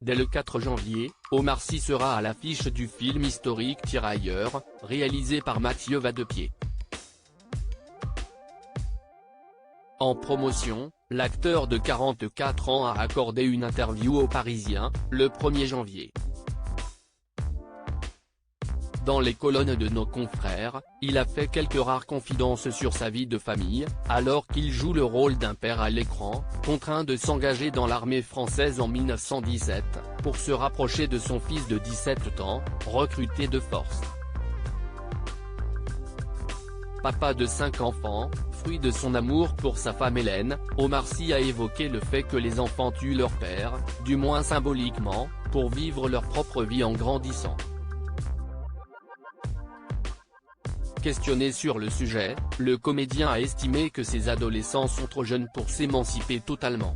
Dès le 4 janvier, Omar Sy sera à l'affiche du film historique Tirailleurs, réalisé par Mathieu Vadepied. En promotion, l'acteur de 44 ans a accordé une interview aux Parisiens, le 1er janvier. Dans les colonnes de nos confrères, il a fait quelques rares confidences sur sa vie de famille, alors qu'il joue le rôle d'un père à l'écran, contraint de s'engager dans l'armée française en 1917, pour se rapprocher de son fils de 17 ans, recruté de force. Papa de 5 enfants, fruit de son amour pour sa femme Hélène, Omar Sy a évoqué le fait que les enfants tuent leur père, du moins symboliquement, pour vivre leur propre vie en grandissant. Questionné sur le sujet, le comédien a estimé que ces adolescents sont trop jeunes pour s'émanciper totalement.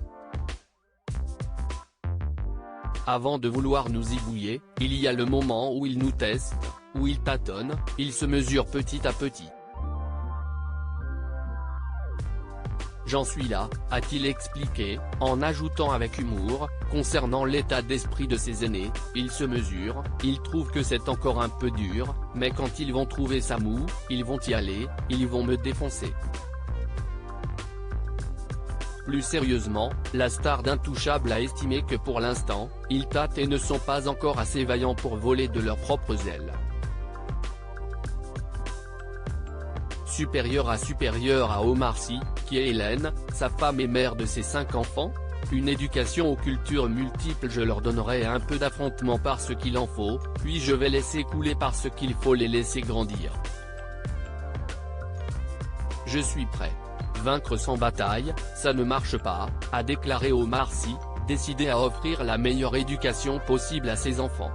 Avant de vouloir nous zigouiller, il y a le moment où ils nous testent, où ils tâtonnent, ils se mesurent petit à petit. J'en suis là, a-t-il expliqué, en ajoutant avec humour, concernant l'état d'esprit de ses aînés, ils se mesurent, ils trouvent que c'est encore un peu dur, mais quand ils vont trouver ça mou, ils vont y aller, ils vont me défoncer. Plus sérieusement, la star d'Intouchable a estimé que pour l'instant, ils tâtent et ne sont pas encore assez vaillants pour voler de leurs propres ailes. Supérieur à Omar Sy, qui est Hélène, sa femme et mère de ses 5 enfants, une éducation aux cultures multiples. Je leur donnerai un peu d'affrontement parce qu'il en faut, puis je vais laisser couler parce qu'il faut les laisser grandir. Je suis prêt. Vaincre sans bataille, ça ne marche pas, a déclaré Omar Sy, décidé à offrir la meilleure éducation possible à ses enfants.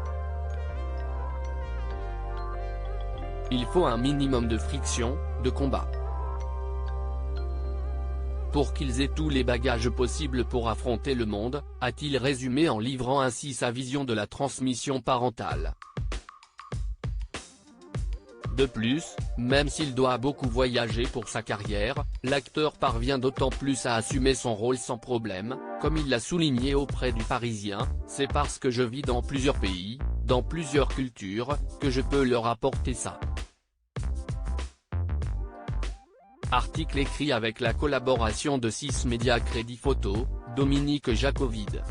Il faut un minimum de friction, de combat. Pour qu'ils aient tous les bagages possibles pour affronter le monde, a-t-il résumé en livrant ainsi sa vision de la transmission parentale. De plus, même s'il doit beaucoup voyager pour sa carrière, l'acteur parvient d'autant plus à assumer son rôle sans problème, comme il l'a souligné auprès du Parisien, c'est parce que je vis dans plusieurs pays, dans plusieurs cultures, que je peux leur apporter ça. Article écrit avec la collaboration de 6 Médias Crédit Photo, Dominique Jacovide.